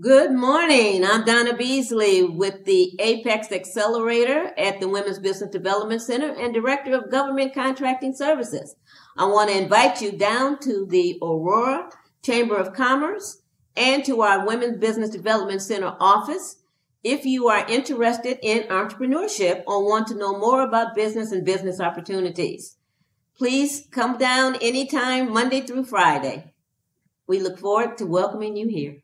Good morning. I'm Donna Beasley with the APEX Accelerator at the Women's Business Development Center and Director of Government Contracting Services. I want to invite you down to the Aurora Chamber of Commerce and to our Women's Business Development Center office if you are interested in entrepreneurship or want to know more about business and business opportunities. Please come down anytime, Monday through Friday. We look forward to welcoming you here.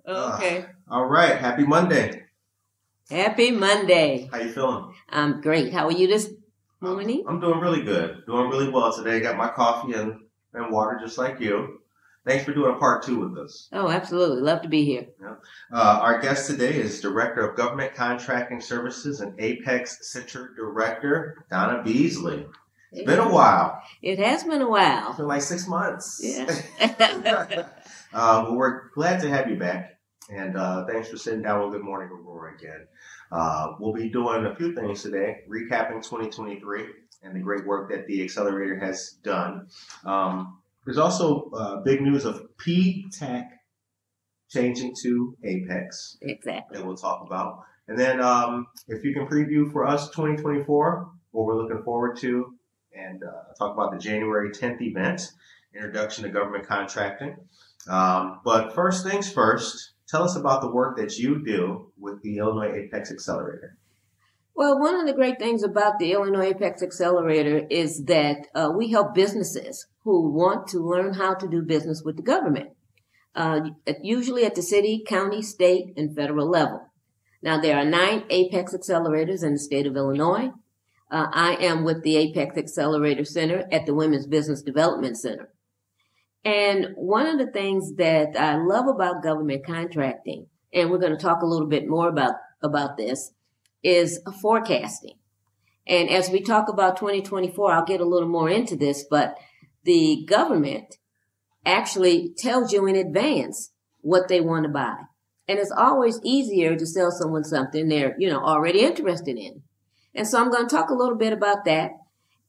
Okay. All right. Happy Monday. Happy Monday. How you feeling? I'm great. How are you this morning? I'm doing really good. Doing really well today. Got my coffee and water just like you. Thanks for doing a part 2 with us. Oh, absolutely. Love to be here. Yeah. Our guest today is Director of Government Contracting Services and Apex Center Director, Donna Beasley. It's been a while. It has been a while. It's been like 6 months. Yeah. Well, we're glad to have you back. And thanks for sitting down with Good Morning Aurora again. We'll be doing a few things today, recapping 2023 and the great work that the Accelerator has done. There's also big news of PTAC changing to APEX. Exactly. That we'll talk about. And then if you can preview for us 2024, what we're looking forward to, and talk about the January 10th event, Introduction to Government Contracting. But first things first, tell us about the work that you do with the Illinois APEX Accelerator. Well, one of the great things about the Illinois APEX Accelerator is that we help businesses who want to learn how to do business with the government, usually at the city, county, state, and federal level. Now, there are 9 APEX Accelerators in the state of Illinois. I am with the APEX Accelerator Center at the Women's Business Development Center. And one of the things that I love about government contracting, and we're going to talk a little bit more about this, is forecasting. And as we talk about 2024, I'll get a little more into this, but the government actually tells you in advance what they want to buy. And it's always easier to sell someone something they're, already interested in. And so I'm going to talk a little bit about that.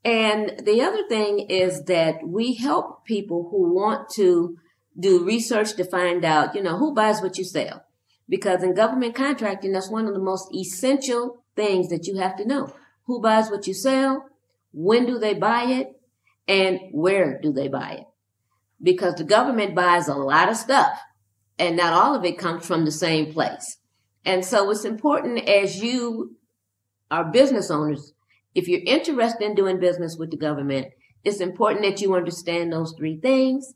And the other thing is that we help people who want to do research to find out, who buys what you sell. Because in government contracting, that's one of the most essential things that you have to know. Who buys what you sell? When do they buy it? And where do they buy it? Because the government buys a lot of stuff, and not all of it comes from the same place. And so it's important, as you are business owners, if you're interested in doing business with the government, it's important that you understand those 3 things.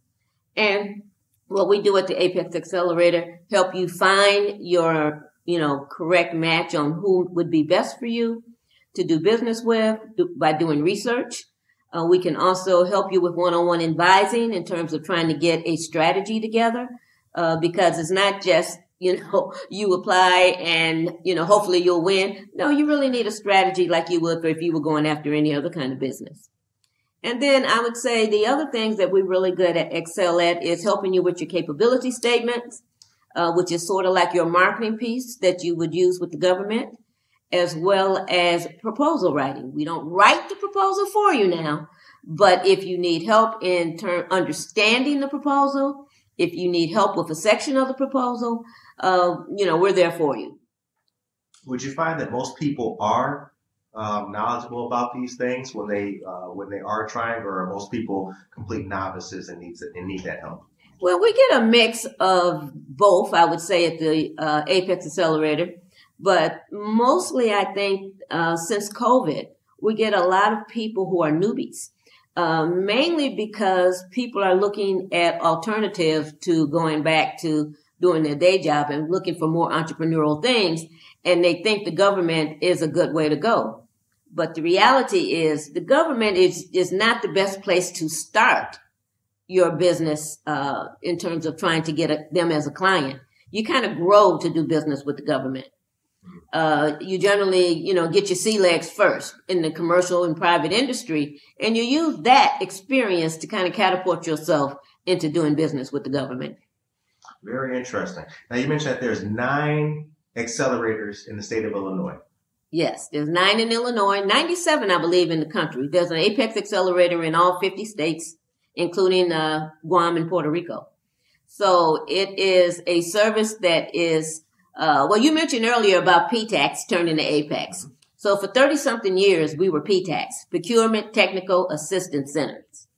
And what we do at the APEX Accelerator, help you find your, correct match on who would be best for you to do business with by doing research. We can also help you with one-on-one advising in terms of trying to get a strategy together because it's not just, you apply and, hopefully you'll win. No, you really need a strategy like you would if you were going after any other kind of business. And then I would say the other things that we're really good at excel at is helping you with your capability statements, which is sort of like your marketing piece that you would use with the government, as well as proposal writing. We don't write the proposal for you now, but if you need help in understanding the proposal, if you need help with a section of the proposal, we're there for you. Would you find that most people are knowledgeable about these things when they are trying, or are most people complete novices and need that help? Well, we get a mix of both, I would say, at the APEX Accelerator. But mostly, I think, since COVID, we get a lot of people who are newbies, mainly because people are looking at alternatives to going back to doing their day job and looking for more entrepreneurial things. And they think the government is a good way to go. But the reality is the government is not the best place to start your business in terms of trying to get them as a client. You kind of grow to do business with the government. You generally, get your sea legs first in the commercial and private industry, and you use that experience to kind of catapult yourself into doing business with the government. Very interesting. Now, you mentioned that there's 9 accelerators in the state of Illinois. Yes, there's 9 in Illinois, 97, I believe, in the country. There's an APEX Accelerator in all 50 states, including Guam and Puerto Rico. So it is a service that is you mentioned earlier about PTACs turning to APEX. So for 30-something years, we were PTACs, Procurement Technical Assistance Centers.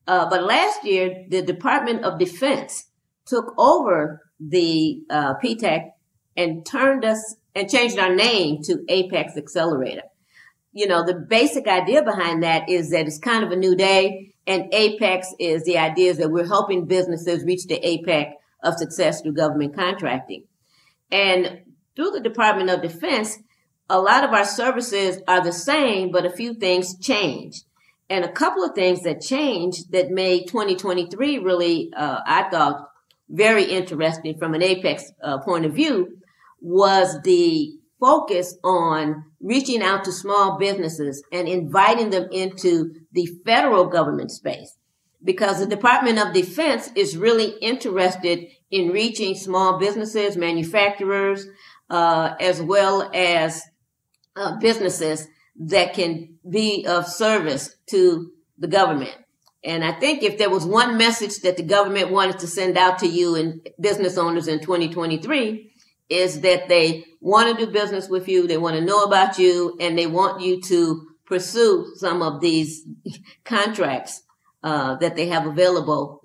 But last year, the Department of Defense took over the PTAC and changed our name to APEX Accelerator. The basic idea behind that is that it's kind of a new day, and APEX is the idea is that we're helping businesses reach the APEX of success through government contracting. And through the Department of Defense, a lot of our services are the same, but a few things changed. And a couple of things that changed that made 2023 really, I thought, very interesting from an APEX point of view was the focus on reaching out to small businesses and inviting them into the federal government space. Because the Department of Defense is really interested in reaching small businesses, manufacturers, as well as businesses that can be of service to the government. And I think if there was one message that the government wanted to send out to you and business owners in 2023 is that they want to do business with you, they want to know about you, and they want you to pursue some of these contracts that they have available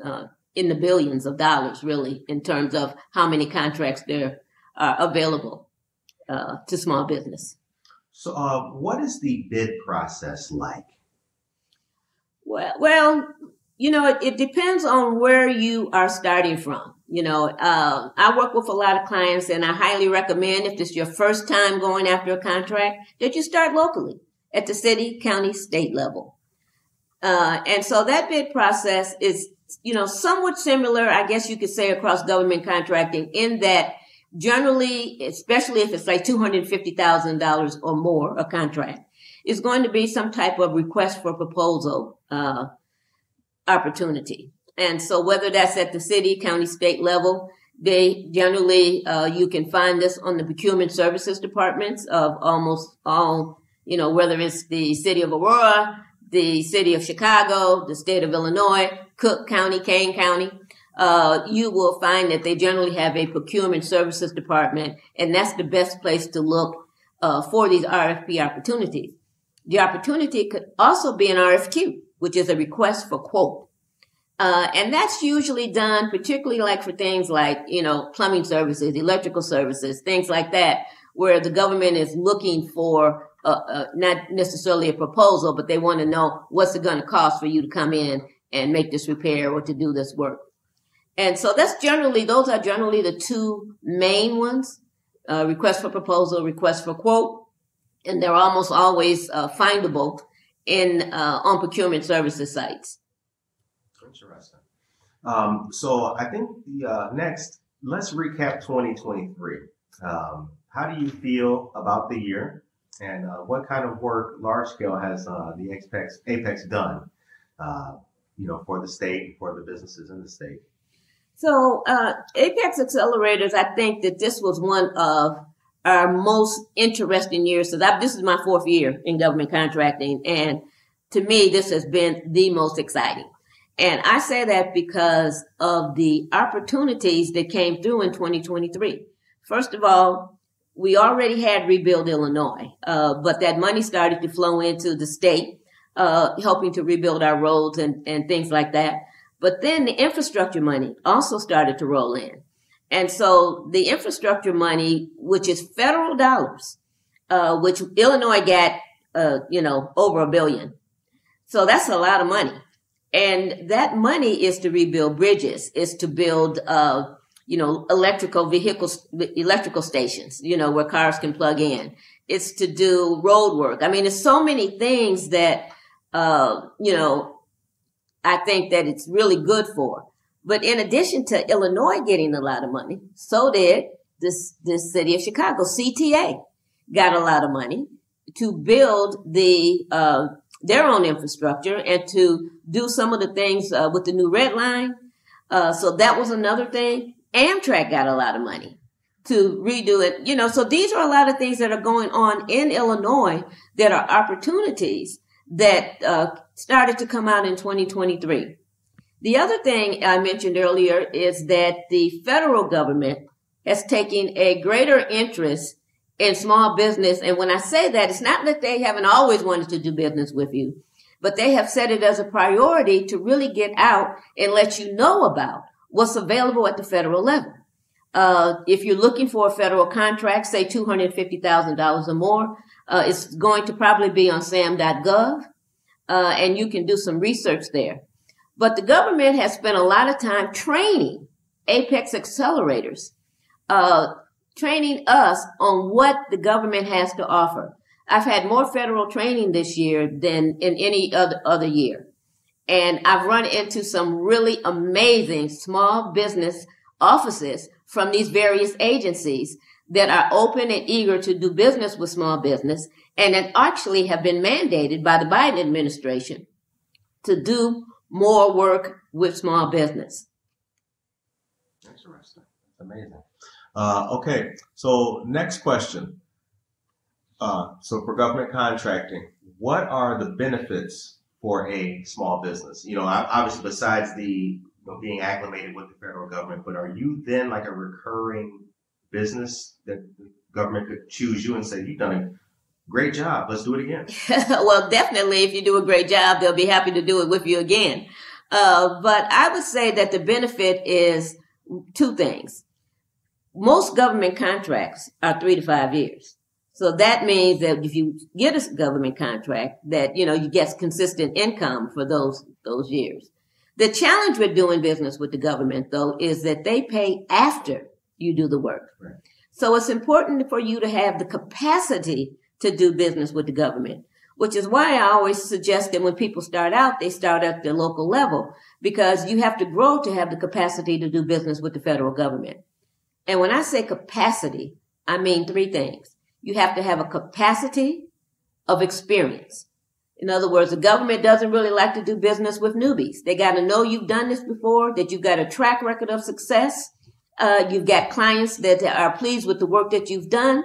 in the billions of dollars, really, in terms of how many contracts there are available to small business. So what is the bid process like? Well, it depends on where you are starting from. I work with a lot of clients, and I highly recommend, if this is your first time going after a contract, that you start locally at the city, county, state level. And so that bid process is, somewhat similar, I guess you could say, across government contracting in that generally, especially if it's like $250,000 or more, a contract, is going to be some type of request for proposal opportunity. And so whether that's at the city, county, state level, they generally, you can find this on the procurement services departments of almost all, whether it's the city of Aurora, the city of Chicago, the state of Illinois, Cook County, Kane County, you will find that they generally have a procurement services department, and that's the best place to look for these RFP opportunities. The opportunity could also be an RFQ, which is a request for quote. And that's usually done particularly like for things like, plumbing services, electrical services, things like that, where the government is looking for not necessarily a proposal, but they want to know what's it going to cost for you to come in and make this repair or to do this work. And so those are generally the two main ones, request for proposal, request for quote, and they're almost always findable on procurement services sites. Interesting. So I think next, let's recap 2023. How do you feel about the year, and what kind of work, large scale, has the APEX done, for the state and for the businesses in the state? So APEX Accelerators, I think that this was one of our most interesting years. So this is my 4th year in government contracting, and to me, this has been the most exciting. And I say that because of the opportunities that came through in 2023. First of all, we already had Rebuild Illinois, but that money started to flow into the state, helping to rebuild our roads and things like that. But then the infrastructure money also started to roll in. And so the infrastructure money, which is federal dollars, which Illinois got, over $1 billion. So that's a lot of money. And that money is to rebuild bridges, is to build, electrical stations, where cars can plug in. It's to do road work. I mean, there's so many things that, I think that it's really good for. But in addition to Illinois getting a lot of money, so did this city of Chicago. CTA got a lot of money to build their own infrastructure and to do some of the things with the new red line. So that was another thing. Amtrak got a lot of money to redo it. So these are a lot of things that are going on in Illinois that are opportunities that started to come out in 2023. The other thing I mentioned earlier is that the federal government has taken a greater interest in small business. And when I say that, it's not that they haven't always wanted to do business with you, but they have set it as a priority to really get out and let you know about what's available at the federal level. If you're looking for a federal contract, say $250,000 or more, it's going to probably be on sam.gov, and you can do some research there. But the government has spent a lot of time training APEX accelerators, training us on what the government has to offer. I've had more federal training this year than in any other year. And I've run into some really amazing small business offices from these various agencies that are open and eager to do business with small business and that actually have been mandated by the Biden administration to do more work with small business. Interesting. That's amazing. Okay, so next question. So for government contracting, what are the benefits for a small business? Obviously besides the being acclimated with the federal government, but are you then like a recurring business that the government could choose you and say, you've done a great job, let's do it again? Well, definitely if you do a great job, they'll be happy to do it with you again. But I would say that the benefit is 2 things. Most government contracts are 3 to 5 years. So that means that if you get a government contract that, you get consistent income for those years. The challenge with doing business with the government, though, is that they pay after you do the work. Right. So it's important for you to have the capacity to do business with the government, which is why I always suggest that when people start out, they start at the local level, because you have to grow to have the capacity to do business with the federal government. And when I say capacity, I mean 3 things. You have to have a capacity of experience. In other words, the government doesn't really like to do business with newbies. They got to know you've done this before, that you've got a track record of success. You've got clients that are pleased with the work that you've done.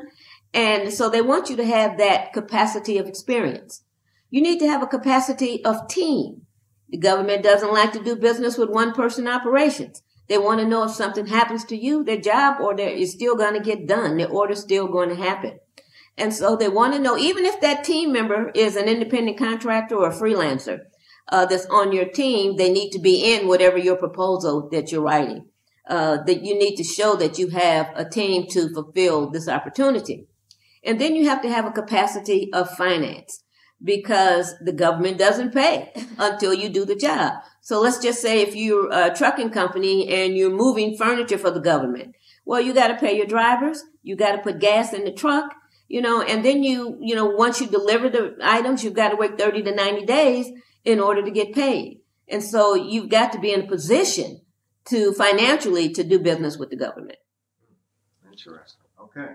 And so they want you to have that capacity of experience. You need to have a capacity of team. The government doesn't like to do business with one-person operations. They want to know if something happens to you, their job is still going to get done. Their order's still going to happen. And so they want to know, even if that team member is an independent contractor or a freelancer that's on your team, they need to be in whatever your proposal that you're writing. That you need to show that you have a team to fulfill this opportunity. And then you have to have a capacity of finance, because the government doesn't pay until you do the job. So let's just say if you're a trucking company and you're moving furniture for the government, well, you got to pay your drivers. You got to put gas in the truck, and then once you deliver the items, you've got to wait 30 to 90 days in order to get paid. And so you've got to be in a position financially to do business with the government. Interesting. Okay.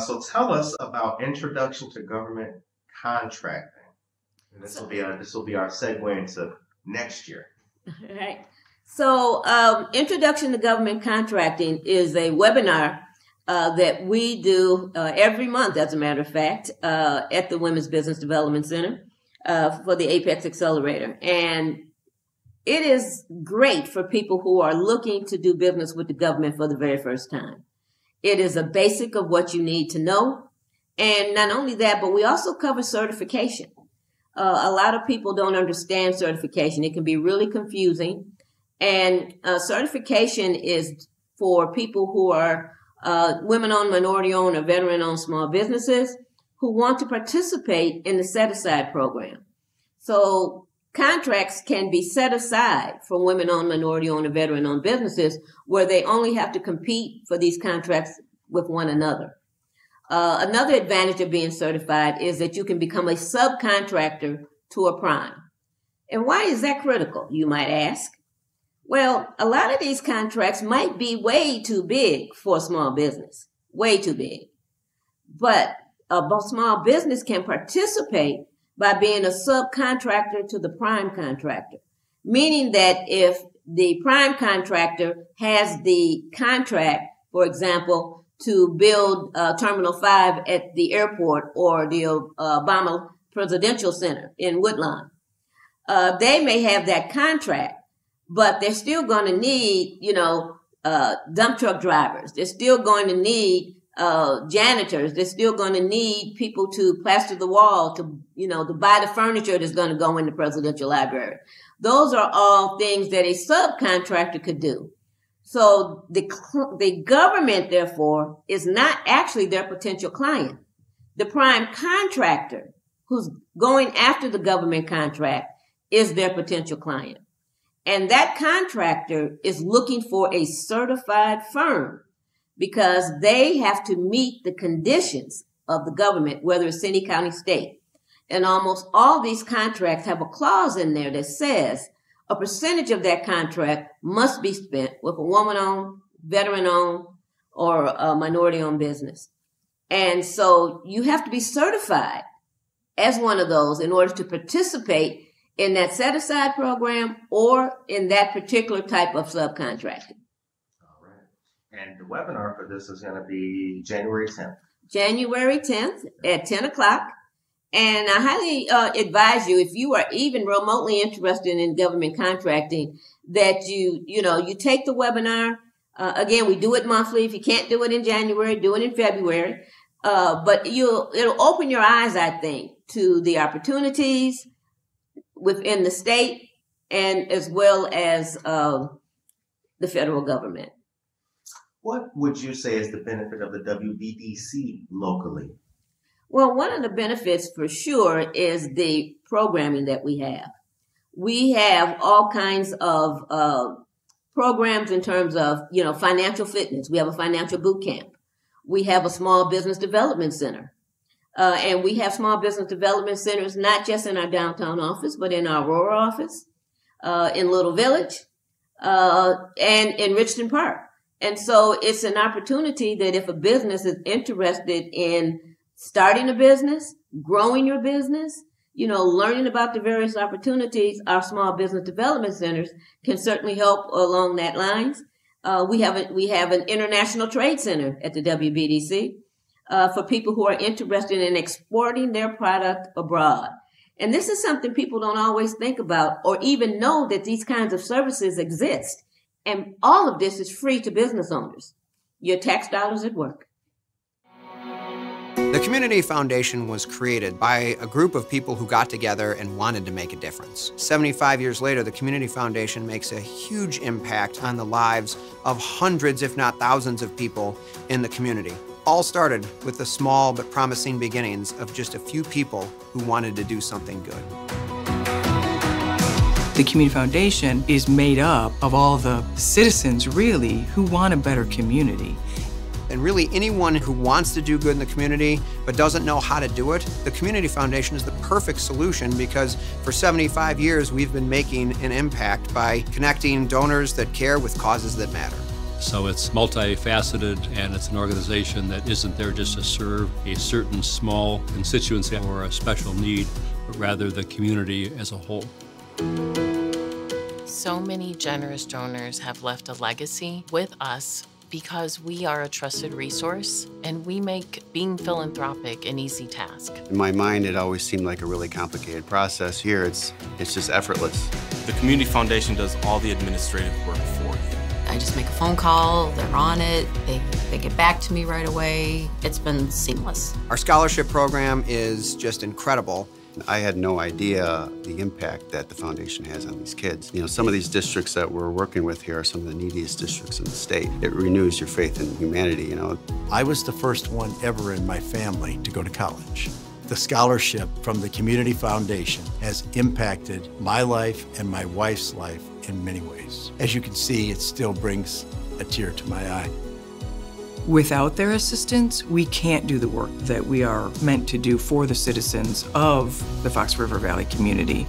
So tell us about Introduction to Government Contracting. And this will be our segue into next year. All right. So Introduction to Government Contracting is a webinar that we do every month, as a matter of fact, at the Women's Business Development Center for the APEX Accelerator. And it is great for people who are looking to do business with the government for the very first time. It is a basic of what you need to know. And not only that, but we also cover certification. A lot of people don't understand certification. It can be really confusing. And certification is for people who are women-owned, minority-owned, or veteran-owned small businesses who want to participate in the set-aside program. So contracts can be set aside for women-owned, minority-owned, or veteran-owned businesses where they only have to compete for these contracts with one another. Another advantage of being certified is that you can become a subcontractor to a prime. And why is that critical, you might ask? Well, a lot of these contracts might be way too big for a small business, way too big. But a small business can participate by being a subcontractor to the prime contractor, meaning that if the prime contractor has the contract, for example, to build Terminal 5 at the airport or the Obama Presidential Center in Woodlawn, they may have that contract, but they're still going to need, dump truck drivers. They're still going to need janitors. They're still going to need people to plaster the wall, to buy the furniture that's going to go in the presidential library. Those are all things that a subcontractor could do. So the government, therefore, is not actually their potential client. The prime contractor who's going after the government contract is their potential client. And that contractor is looking for a certified firm because they have to meet the conditions of the government, whether it's city, county, state. And almost all these contracts have a clause in there that says a percentage of that contract must be spent with a woman-owned, veteran-owned, or a minority-owned business. And so you have to be certified as one of those in order to participate in that set-aside program or in that particular type of subcontracting. All right. And the webinar for this is going to be January 10th. January 10th at 10 o'clock. And I highly advise you, if you are even remotely interested in government contracting, that you take the webinar. Again, we do it monthly. If you can't do it in January, do it in February. But it'll open your eyes, I think, to the opportunities within the state and as well as the federal government. What would you say is the benefit of the WBDC locally? Well, one of the benefits for sure is the programming that we have. We have all kinds of programs in terms of, financial fitness. We have a financial boot camp. We have a small business development center. And we have small business development centers, not just in our downtown office, but in our Aurora office, in Little Village, and in Richton Park. And so it's an opportunity that if a business is interested in starting a business, growing your business, learning about the various opportunities, our small business development centers can certainly help along that lines. We have an international trade center at the WBDC for people who are interested in exporting their product abroad. And this is something people don't always think about or even know that these kinds of services exist. And all of this is free to business owners. Your tax dollars at work. The Community Foundation was created by a group of people who got together and wanted to make a difference. 75 years later, the Community Foundation makes a huge impact on the lives of hundreds, if not thousands, of people in the community. All started with the small but promising beginnings of just a few people who wanted to do something good. The Community Foundation is made up of all the citizens, really, who want a better community. and really anyone who wants to do good in the community but doesn't know how to do it, the Community Foundation is the perfect solution because for 75 years we've been making an impact by connecting donors that care with causes that matter. So it's multifaceted, and it's an organization that isn't there just to serve a certain small constituency or a special need, but rather the community as a whole. So many generous donors have left a legacy with us because we are a trusted resource and we make being philanthropic an easy task. In my mind, it always seemed like a really complicated process. Here, it's just effortless. The Community Foundation does all the administrative work for you. I just make a phone call, they're on it, they get back to me right away. It's been seamless. Our scholarship program is just incredible. I had no idea the impact that the foundation has on these kids. You know, some of these districts that we're working with here are some of the neediest districts in the state. It renews your faith in humanity, you know. I was the first one ever in my family to go to college. The scholarship from the Community Foundation has impacted my life and my wife's life in many ways. As you can see, it still brings a tear to my eye. Without their assistance, we can't do the work that we are meant to do for the citizens of the Fox River Valley community.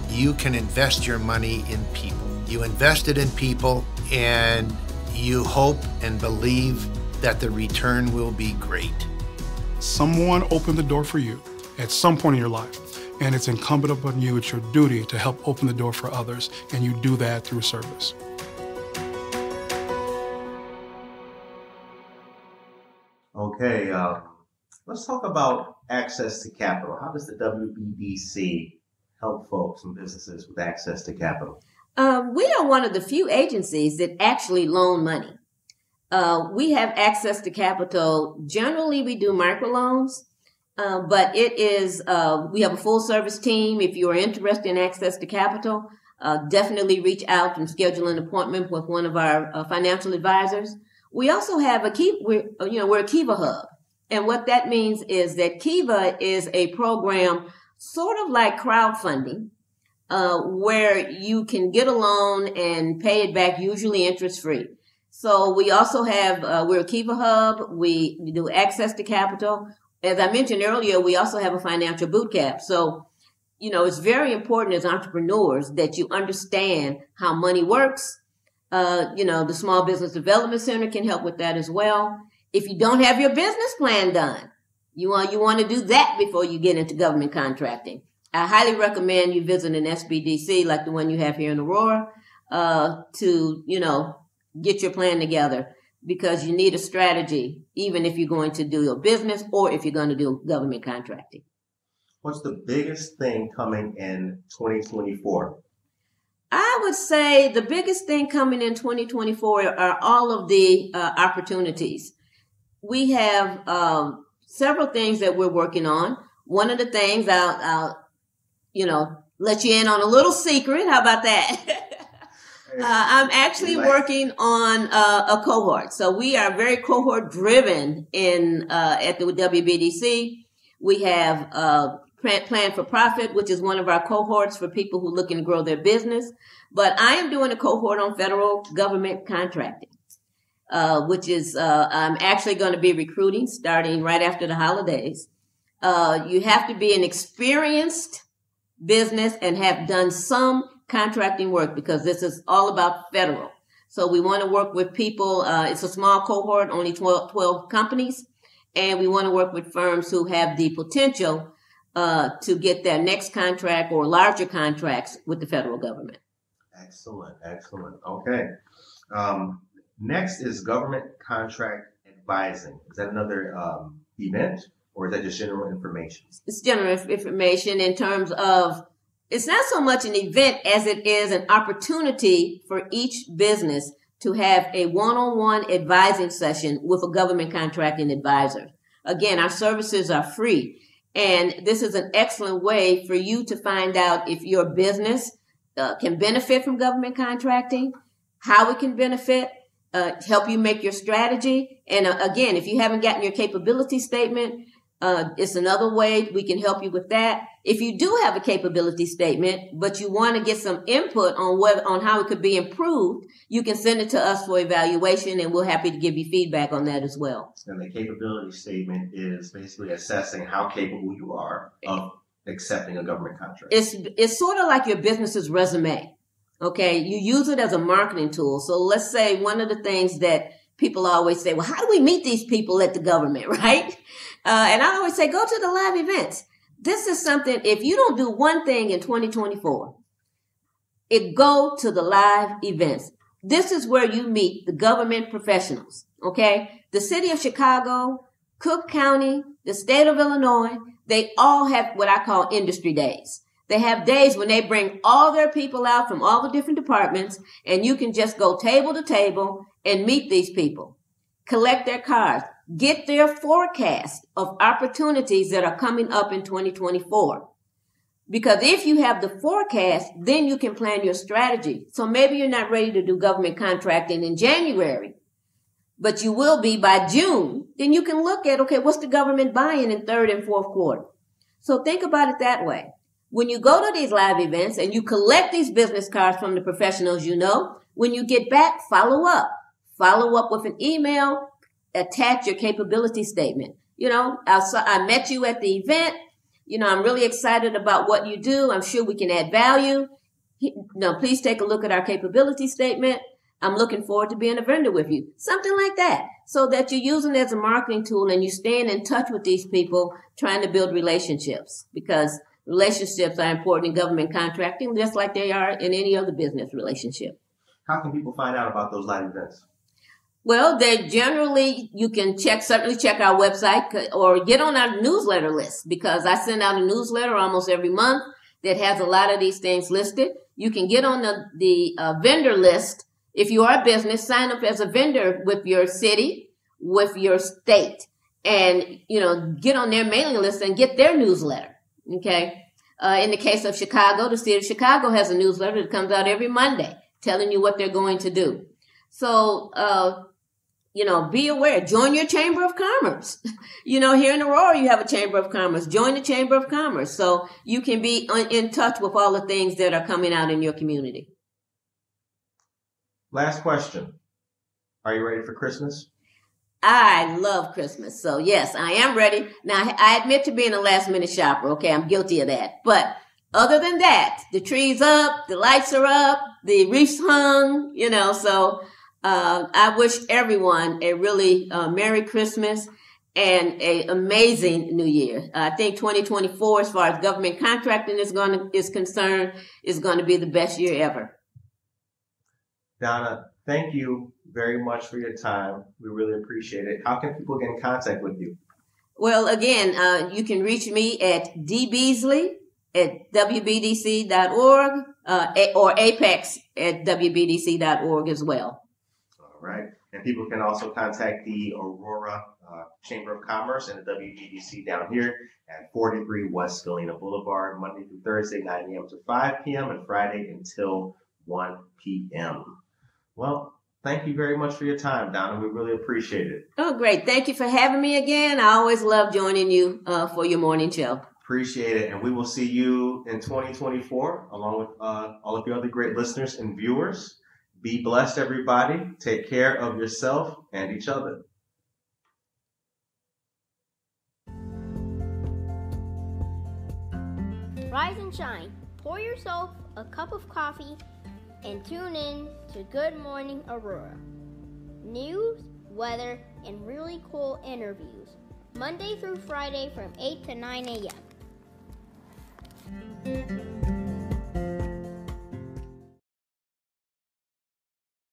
You can invest your money in people. You invest it in people, and you hope and believe that the return will be great. Someone opened the door for you at some point in your life, and it's incumbent upon you, it's your duty to help open the door for others, and you do that through service. Okay, let's talk about access to capital. How does the WBDC help folks and businesses with access to capital? We are one of the few agencies that actually loan money. We have access to capital. Generally, we do microloans, but it is, we have a full service team. If you are interested in access to capital, definitely reach out and schedule an appointment with one of our financial advisors. We also have we're a Kiva hub. And what that means is that Kiva is a program sort of like crowdfunding, where you can get a loan and pay it back, usually interest free. So we also have, we're a Kiva hub. We do access to capital. As I mentioned earlier, we also have a financial boot camp. So, it's very important as entrepreneurs that you understand how money works. The Small Business Development Center can help with that as well. If you don't have your business plan done, you want to do that before you get into government contracting. I highly recommend you visit an SBDC like the one you have here in Aurora, to, get your plan together, because you need a strategy, even if you're going to do your business or if you're going to do government contracting. What's the biggest thing coming in 2024? I would say the biggest thing coming in 2024 are all of the opportunities. We have several things that we're working on. One of the things I'll let you in on a little secret. How about that? I'm actually working on a cohort. So we are very cohort driven at the WBDC. We have Plan for Profit, which is one of our cohorts for people who are looking to grow their business. But I am doing a cohort on federal government contracting, which is, I'm actually going to be recruiting starting right after the holidays. You have to be an experienced business and have done some contracting work, because this is all about federal. So we want to work with people. It's a small cohort, only 12 companies. And we want to work with firms who have the potential to get their next contract or larger contracts with the federal government. Excellent. Okay. Next is government contract advising. Is that another event, or is that just general information? It's general information in terms of, it's not so much an event as it is an opportunity for each business to have a one-on-one advising session with a government contracting advisor. Again, our services are free. And this is an excellent way for you to find out if your business can benefit from government contracting, how it can benefit, help you make your strategy. And again, if you haven't gotten your capability statement, It's another way we can help you with that. If you do have a capability statement, but you want to get some input on how it could be improved, you can send it to us for evaluation, and we're happy to give you feedback on that as well. And the capability statement is basically assessing how capable you are of accepting a government contract. It's sort of like your business's resume. Okay, you use it as a marketing tool. So let's say one of the things that people always say, well, how do we meet these people at the government, right? And I always say, go to the live events. This is something, if you don't do one thing in 2024, go to the live events. This is where you meet the government professionals, okay? The city of Chicago, Cook County, the state of Illinois, they all have what I call industry days. They have days when they bring all their people out from all the different departments, and you can just go table to table and meet these people, collect their cards, get their forecast of opportunities that are coming up in 2024. Because if you have the forecast, then you can plan your strategy. So maybe you're not ready to do government contracting in January, but you will be by June. Then you can look at, okay, what's the government buying in third and fourth quarter? So think about it that way. When you go to these live events and you collect these business cards from the professionals you know, when you get back, follow up. Follow up with an email, attach your capability statement. You know, I met you at the event. You know, I'm really excited about what you do. I'm sure we can add value. Please take a look at our capability statement. I'm looking forward to being a vendor with you. Something like that, so that you're using it as a marketing tool and you're staying in touch with these people, trying to build relationships, because relationships are important in government contracting, just like they are in any other business relationship. How can people find out about those live events? Well, you can certainly check our website or get on our newsletter list, because I send out a newsletter almost every month that has a lot of these things listed. You can get on the vendor list. If you are a business, sign up as a vendor with your city, with your state, and, get on their mailing list and get their newsletter. Okay. In the case of Chicago, the city of Chicago has a newsletter that comes out every Monday telling you what they're going to do. So, be aware. Join your Chamber of Commerce. Here in Aurora, you have a Chamber of Commerce. Join the Chamber of Commerce so you can be in touch with all the things that are coming out in your community. Last question. Are you ready for Christmas? I love Christmas. So, yes, I am ready. Now, I admit to being a last-minute shopper. Okay, I'm guilty of that. But other than that, the tree's up, the lights are up, the wreath's hung, so I wish everyone a really Merry Christmas and an amazing New Year. I think 2024, as far as government contracting is concerned, is going to be the best year ever. Donna, thank you very much for your time. We really appreciate it. How can people get in contact with you? Well, again, you can reach me at dbeasley@wbdc.org or apex at wbdc.org as well. All right. And people can also contact the Aurora Chamber of Commerce and the WBDC down here at 43 West Galena Boulevard, Monday through Thursday, 9 a.m. to 5 p.m. and Friday until 1 p.m. Well, thank you very much for your time, Donna. We really appreciate it. Oh, great. Thank you for having me again. I always love joining you for your morning show. Appreciate it. And we will see you in 2024, along with all of your other great listeners and viewers. Be blessed, everybody. Take care of yourself and each other. Rise and shine. Pour yourself a cup of coffee and tune in to Good Morning Aurora. News, weather, and really cool interviews. Monday through Friday from 8 to 9 a.m.